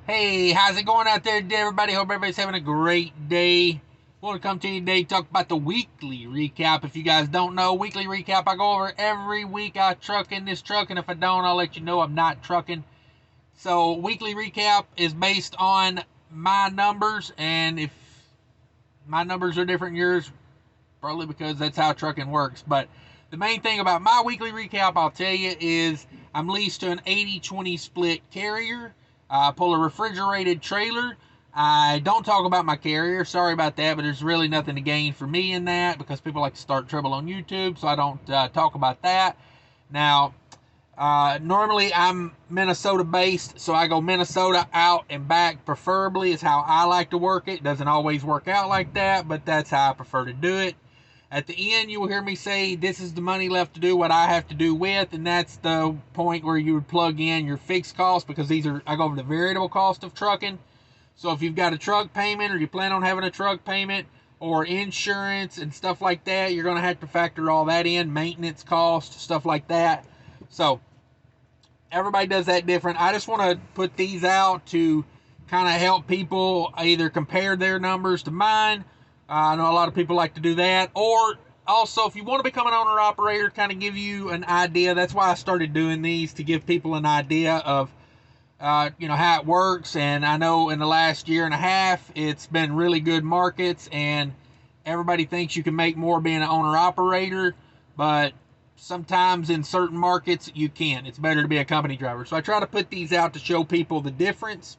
Hey, how's it going out there today, everybody? Hope everybody's having a great day. Want to come to you today to talk about the weekly recap. If you guys don't know, weekly recap, I go over every week I truck in this truck, and if I don't, I'll let you know I'm not trucking. So, weekly recap is based on my numbers, and if my numbers are different than yours, probably because that's how trucking works. But the main thing about my weekly recap, I'll tell you, is I'm leased to an 80-20 split carrier. I pull a refrigerated trailer. I don't talk about my carrier. Sorry about that, but there's really nothing to gain for me in that because people like to start trouble on YouTube, so I don't talk about that. Now, normally I'm Minnesota based, so I go Minnesota out and back, preferably, is how I like to work it. Doesn't always work out like that, but that's how I prefer to do it. At the end, you will hear me say, this is the money left to do what I have to do with, and that's the point where you would plug in your fixed costs, because I go over the variable cost of trucking. So if you've got a truck payment, or you plan on having a truck payment, or insurance and stuff like that, you're going to have to factor all that in, maintenance costs, stuff like that. So everybody does that different. I just want to put these out to kind of help people either compare their numbers to mine. I know a lot of people like to do that. Or also, if you want to become an owner operator, kind of give you an idea. That's why I started doing these, to give people an idea of how it works. And I know in the last year and a half, it's been really good markets, and everybody thinks you can make more being an owner operator, but sometimes in certain markets you can. It's better to be a company driver. So I try to put these out to show people the difference,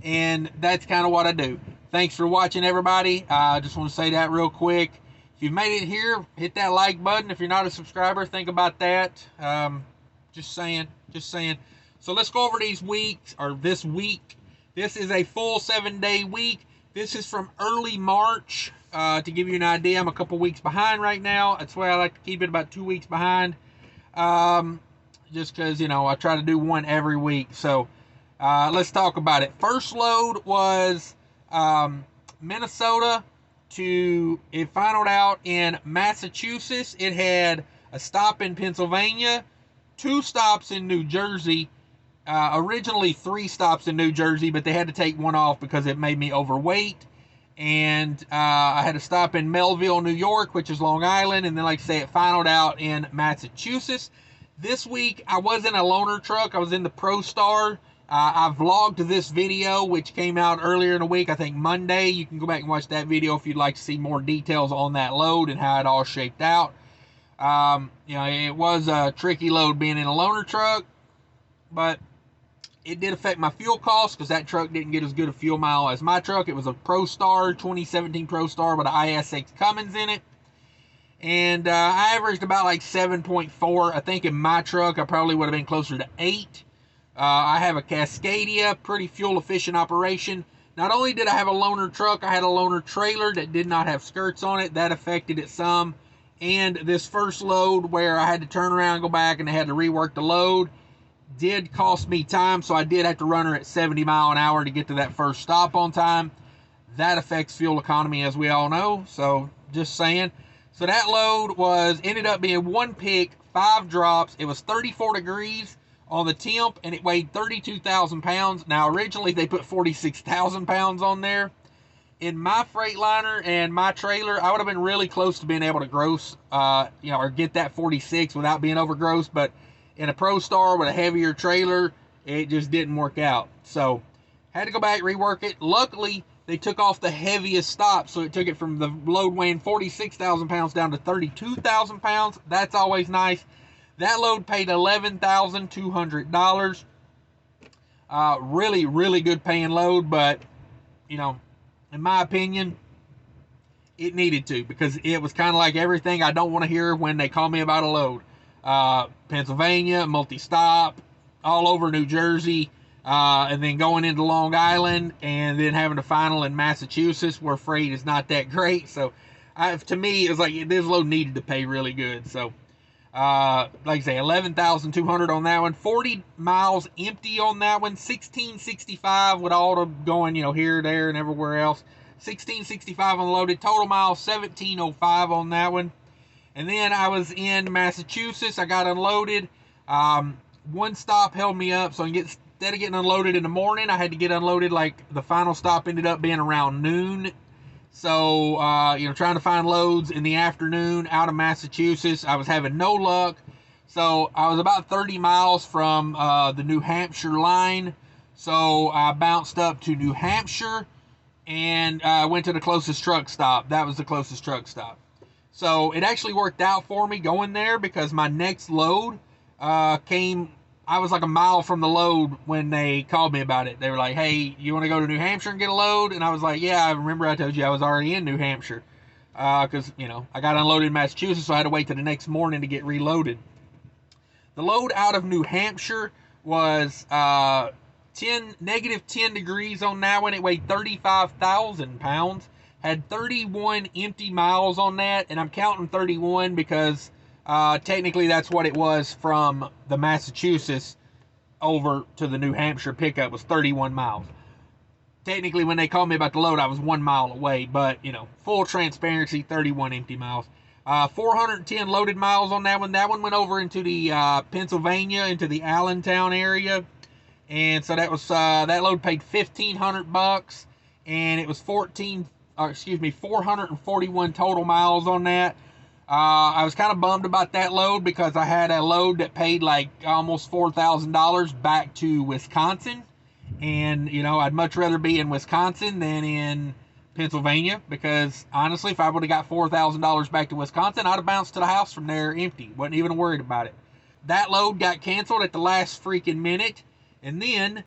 and that's kind of what I do. Thanks for watching, everybody. I just want to say that real quick. If you've made it here, hit that like button. If you're not a subscriber, think about that. Just saying. So let's go over these weeks, or this week. This is a full 7-day week. This is from early March. To give you an idea, I'm a couple weeks behind right now. That's why I like to keep it about 2 weeks behind. Just because, I try to do one every week. So let's talk about it. First load was Minnesota it finaled out in Massachusetts. It had a stop in Pennsylvania, 2 stops in New Jersey, originally 3 stops in New Jersey, but they had to take 1 off because it made me overweight. And I had to stop in Melville, New York, which is Long Island, and then, like I say, it finaled out in Massachusetts. This week, I was in a loaner truck. I was in the ProStar. I vlogged this video, which came out earlier in the week, I think Monday. You can go back and watch that video if you'd like to see more details on that load and how it all shaped out. It was a tricky load being in a loaner truck, but it did affect my fuel costs because that truck didn't get as good a fuel mile as my truck. It was a ProStar, 2017 ProStar with an IS6 Cummins in it. And I averaged about like 7.4. I think in my truck, I probably would have been closer to 8. I have a Cascadia, pretty fuel efficient operation. Not only did I have a loaner truck, I had a loaner trailer that did not have skirts on it. That affected it some. And this first load where I had to turn around, go back, and I had to rework the load, did cost me time, so I did have to run her at 70 mile an hour to get to that first stop on time. That affects fuel economy, as we all know, so just saying. So that load ended up being 1 pick, 5 drops. It was 34 degrees on the temp, and it weighed 32,000 pounds. Now, originally, they put 46,000 pounds on there. In my Freightliner and my trailer, I would have been really close to being able to gross, or get that 46 without being over gross, but in a ProStar with a heavier trailer, it just didn't work out. So, had to go back, rework it. Luckily, they took off the heaviest stop, so it took it from the load weighing 46,000 pounds down to 32,000 pounds. That's always nice. That load paid $11,200. Really, really good paying load, but, in my opinion, it needed to, because it was kind of like everything I don't want to hear when they call me about a load. Pennsylvania, multi-stop, all over New Jersey, and then going into Long Island, and then having to final in Massachusetts, where freight is not that great. So, to me, it was like this load needed to pay really good. So, like I say, 11,200 on that one, 40 miles empty on that one, 1665 with all the going, here, there, and everywhere else. 1665 unloaded, total miles 1705 on that one. And then I was in Massachusetts. I got unloaded. One stop held me up, so I can get instead of getting unloaded in the morning, I had to get unloaded, like the final stop ended up being around noon. So, trying to find loads in the afternoon out of Massachusetts, I was having no luck. So I was about 30 miles from the New Hampshire line. So I bounced up to New Hampshire and went to the closest truck stop. That was the closest truck stop. So it actually worked out for me going there, because my next load came. I was like a mile from the load when they called me about it. They were like, hey, you want to go to New Hampshire and get a load? And I was like, yeah, I remember I told you I was already in New Hampshire. Because, I got unloaded in Massachusetts, so I had to wait till the next morning to get reloaded. The load out of New Hampshire was negative 10 degrees on that one. It weighed 35,000 pounds. Had 31 empty miles on that, and I'm counting 31 because technically that's what it was from the Massachusetts over to the New Hampshire pickup, was 31 miles. Technically, when they called me about the load, I was 1 mile away, but, full transparency, 31 empty miles. 410 loaded miles on that one. That one went over into the Pennsylvania, into the Allentown area. And so that was that load paid $1,500, and it was 441 total miles on that. I was kind of bummed about that load because I had a load that paid like almost $4,000 back to Wisconsin. And, I'd much rather be in Wisconsin than in Pennsylvania, because honestly, if I would have got $4,000 back to Wisconsin, I'd have bounced to the house from there empty. Wasn't even worried about it. That load got canceled at the last freaking minute. And then,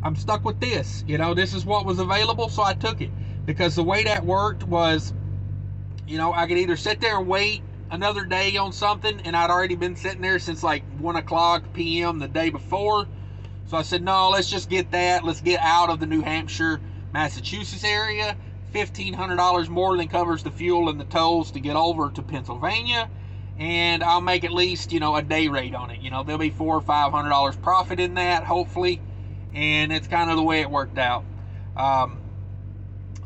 I'm stuck with this. This is what was available, so I took it. Because the way that worked was, I could either sit there and wait another day on something, and I'd already been sitting there since like 1 o'clock p.m. the day before. So I said, no, let's just get that. Let's get out of the New Hampshire, Massachusetts area. $1,500 more than covers the fuel and the tolls to get over to Pennsylvania. And I'll make at least, a day rate on it. There'll be $400 or $500 profit in that, hopefully. And it's kind of the way it worked out.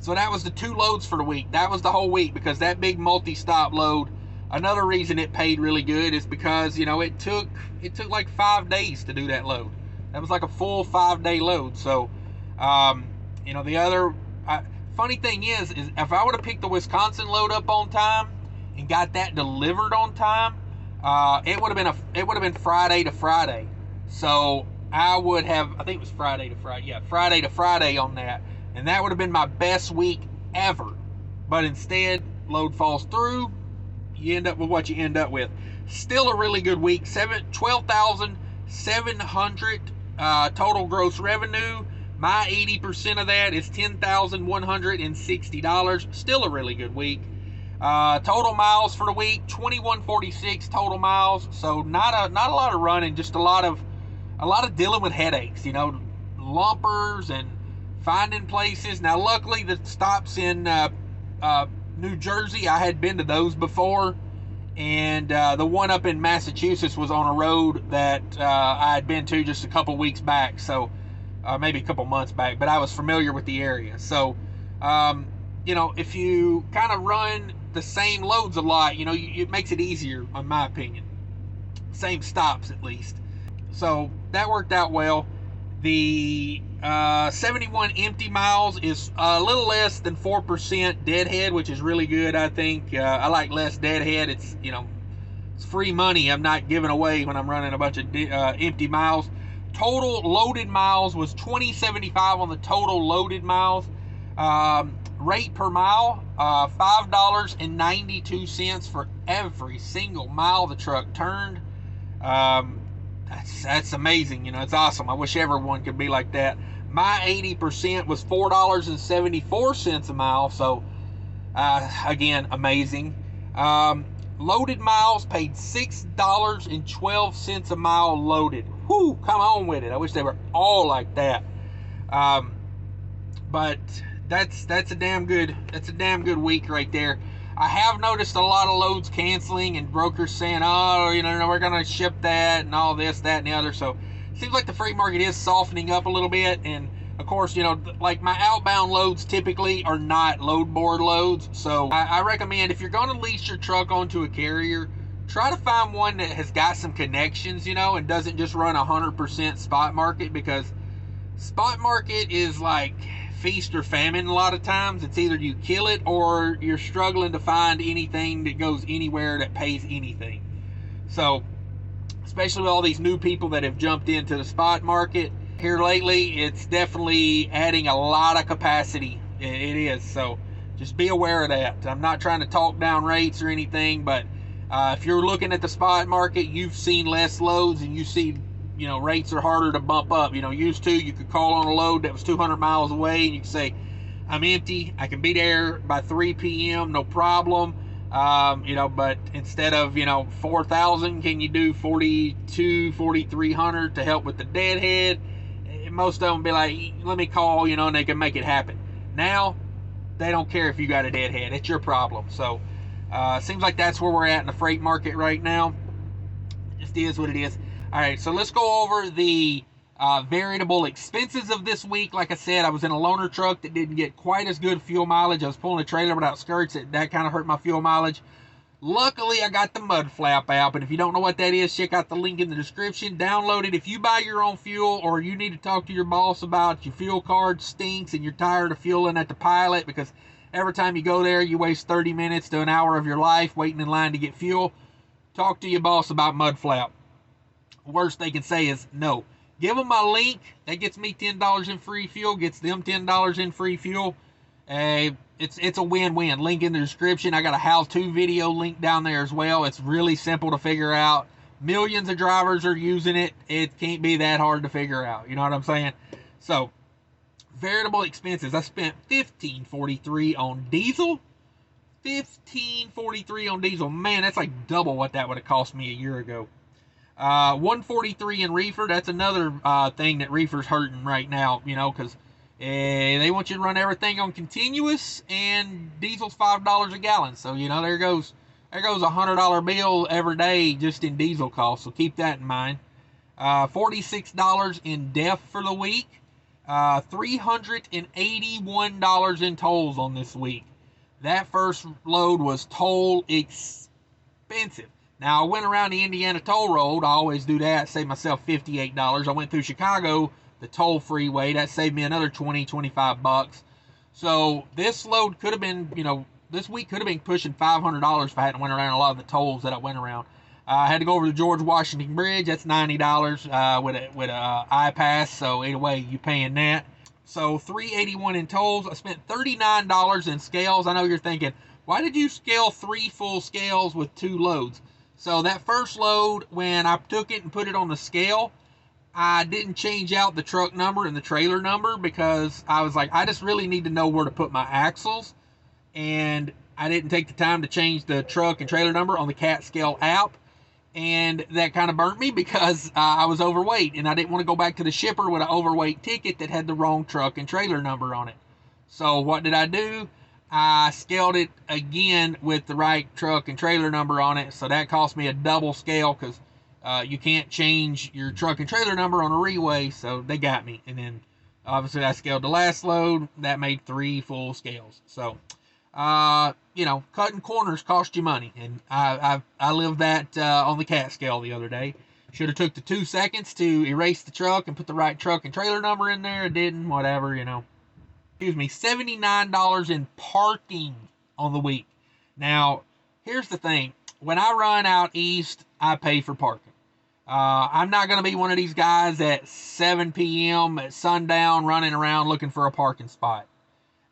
So that was the 2 loads for the week. That was the whole week, because that big multi-stop load, another reason it paid really good is because, it took like 5 days to do that load. That was like a full 5-day load. So, the other funny thing is if I would have picked the Wisconsin load up on time and got that delivered on time, it would have been Friday to Friday. So I think it was Friday to Friday. Yeah, Friday to Friday on that. And that would have been my best week ever. But instead, load falls through. You end up with what you end up with. Still a really good week. 12,700 total gross revenue. My 80% of that is $10,160. Still a really good week. Total miles for the week, 2,146 total miles. So not a lot of running, just a lot of dealing with headaches. Lumpers and finding places. Now, luckily, the stops in New Jersey, I had been to those before, and the one up in Massachusetts was on a road that I had been to just a couple weeks back, so maybe a couple months back, but I was familiar with the area. So, if you kind of run the same loads a lot, it makes it easier, in my opinion. Same stops, at least. So that worked out well. The 71 empty miles is a little less than 4% deadhead, which is really good, I think. I like less deadhead. It's, it's free money I'm not giving away when I'm running a bunch of empty miles. Total loaded miles was 2075 on the total loaded miles. Rate per mile, $5.92 for every single mile the truck turned. That's amazing. It's awesome. I wish everyone could be like that. My 80% was $4.74 a mile. So, again, amazing. Loaded miles paid $6.12 a mile loaded. Whoo, come on with it. I wish they were all like that. But that's a damn good week right there. I have noticed a lot of loads canceling and brokers saying, oh, we're going to ship that and all this, that, and the other. So it seems like the freight market is softening up a little bit. And of course, like my outbound loads typically are not load board loads. So I recommend, if you're going to lease your truck onto a carrier, try to find one that has got some connections, you know, and doesn't just run 100% spot market, because spot market is like feast or famine a lot of times. It's either you kill it or you're struggling to find anything that goes anywhere that pays anything. So, especially with all these new people that have jumped into the spot market here lately, it's definitely adding a lot of capacity. It is. So just be aware of that. I'm not trying to talk down rates or anything, but if you're looking at the spot market, you've seen less loads, and you see, you know, rates are harder to bump up. You know, used to, you could call on a load that was 200 miles away and you could say, I'm empty, I can be there by 3 p.m., no problem. You know, but instead of, you know, 4,000, can you do 4,300 to help with the deadhead? Most of them be like, let me call, you know, and they can make it happen. Now, they don't care if you got a deadhead. It's your problem. So, seems like that's where we're at in the freight market right now. It just is what it is. All right, so let's go over the variable expenses of this week. Like I said, I was in a loaner truck that didn't get quite as good fuel mileage. I was pulling a trailer without skirts. That kind of hurt my fuel mileage. Luckily, I got the Mudflap app, and if you don't know what that is, check out the link in the description. Download it. If you buy your own fuel, or you need to talk to your boss about your fuel card stinks and you're tired of fueling at the pilot, because every time you go there, you waste 30 minutes to an hour of your life waiting in line to get fuel, talk to your boss about Mudflap. Worst they can say is no. Give them my link. That gets me $10 in free fuel, gets them $10 in free fuel. It's a win-win. Link in the description. I got a how-to video link down there as well. It's really simple to figure out. Millions of drivers are using it. It can't be that hard to figure out. You know what I'm saying? So, variable expenses. I spent $15.43 on diesel. $15.43 on diesel. Man, that's like double what that would have cost me a year ago. $1.43 in reefer. That's another thing that reefer's hurting right now, you know, because they want you to run everything on continuous, and diesel's $5 a gallon. So, you know, there goes a $100 bill every day just in diesel costs. So keep that in mind. $46 in def for the week. $381 in tolls on this week. That first load was toll expensive. Now, I went around the Indiana toll road. I always do that. Save myself $58. I went through Chicago, the toll freeway. That saved me another $20-25. So this load could have been, you know, this week could have been pushing $500 if I hadn't went around a lot of the tolls that I went around. I had to go over the George Washington Bridge. That's $90 with a iPass. So either way, you're paying that. So $381 in tolls. I spent $39 in scales. I know you're thinking, why did you scale 3 full scales with 2 loads? So that first load, when I took it and put it on the scale, I didn't change out the truck number and the trailer number, because I was like, I just really need to know where to put my axles. And I didn't take the time to change the truck and trailer number on the CAT scale app. And that kind of burnt me, because I was overweight, and I didn't want to go back to the shipper with an overweight ticket that had the wrong truck and trailer number on it. So what did I do? I scaled it again with the right truck and trailer number on it. So that cost me a double scale, because you can't change your truck and trailer number on a reweigh. So they got me. And then obviously I scaled the last load. That made 3 full scales. So, you know, cutting corners cost you money. And I lived that on the CAT scale the other day. Should have took the 2 seconds to erase the truck and put the right truck and trailer number in there. It didn't, whatever, you know. Excuse me, $79 in parking on the week. Now, here's the thing. When I run out east, I pay for parking. I'm not going to be one of these guys at 7 p.m. at sundown running around looking for a parking spot.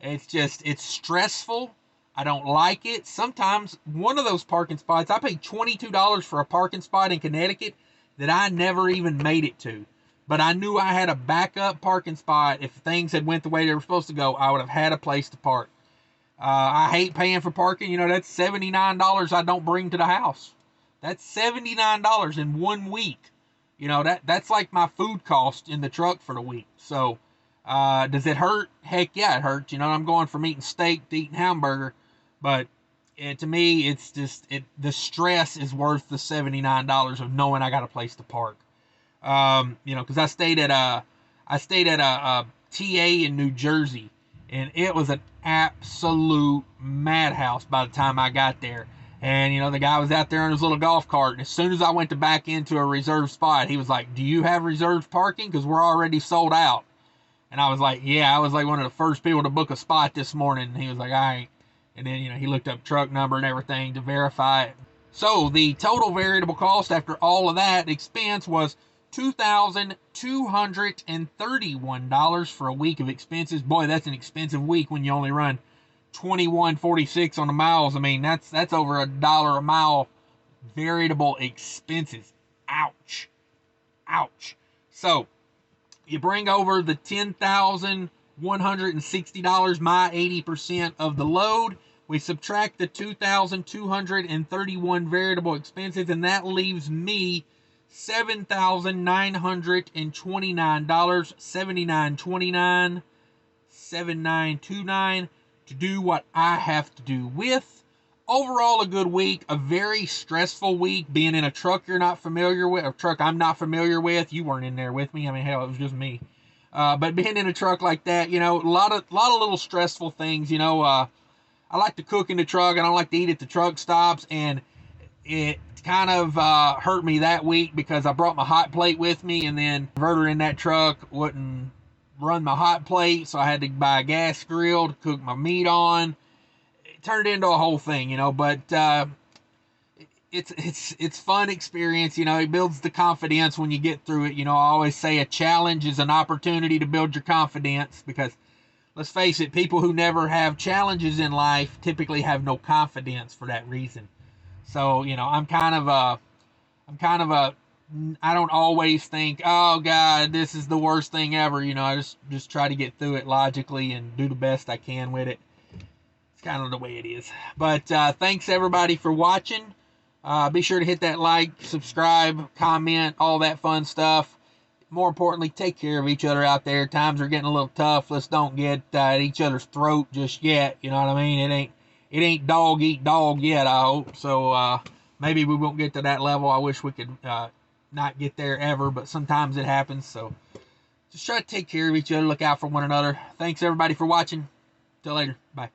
It's stressful. I don't like it. Sometimes one of those parking spots, I paid $22 for a parking spot in Connecticut that I never even made it to. But I knew I had a backup parking spot. If things had went the way they were supposed to go, I would have had a place to park. I hate paying for parking. You know, that's $79 I don't bring to the house. That's $79 in 1 week. You know, that's like my food cost in the truck for the week. So, does it hurt? Heck yeah, it hurts. You know, I'm going from eating steak to eating hamburger. But to me, it's just, the stress is worth the $79 of knowing I got a place to park. You know, because I stayed at a TA in New Jersey, and it was an absolute madhouse by the time I got there. And, you know, the guy was out there in his little golf cart. And as soon as I went to back into a reserved spot, he was like, do you have reserved parking? Because we're already sold out. And I was like, yeah, I was like one of the first people to book a spot this morning. And he was like, all right. And then, you know, he looked up truck number and everything to verify it. So the total variable cost after all of that expense was $2,231 for a week of expenses. Boy, that's an expensive week when you only run 21.46 on the miles. I mean, that's over $1 a mile variable expenses. Ouch. Ouch. So you bring over the $10,160, my 80% of the load. We subtract the $2,231 variable expenses, and that leaves me $7,929, $79.29, $79.29 to do what I have to do with. Overall, a good week, a very stressful week, being in a truck you're not familiar with, a truck I'm not familiar with. You weren't in there with me. I mean, hell, it was just me. But being in a truck like that, you know, a lot of little stressful things. You know, I like to cook in the truck. I don't like to eat at the truck stops, and it kind of hurt me that week because I brought my hot plate with me, and then the converter in that truck wouldn't run my hot plate, so I had to buy a gas grill to cook my meat on. It turned into a whole thing, you know, but it's fun experience. You know, it builds the confidence when you get through it. You know, I always say a challenge is an opportunity to build your confidence, because let's face it, people who never have challenges in life typically have no confidence for that reason. So, you know, I don't always think, oh God, this is the worst thing ever. You know, I just try to get through it logically and do the best I can with it. It's kind of the way it is. But thanks everybody for watching. Be sure to hit that like, subscribe, comment, all that fun stuff. More importantly, take care of each other out there. Times are getting a little tough. Let's don't get at each other's throat just yet. You know what I mean? It ain't dog eat dog yet, I hope. So maybe we won't get to that level. I wish we could not get there ever, but sometimes it happens. So just try to take care of each other. Look out for one another. Thanks everybody for watching. Till later. Bye.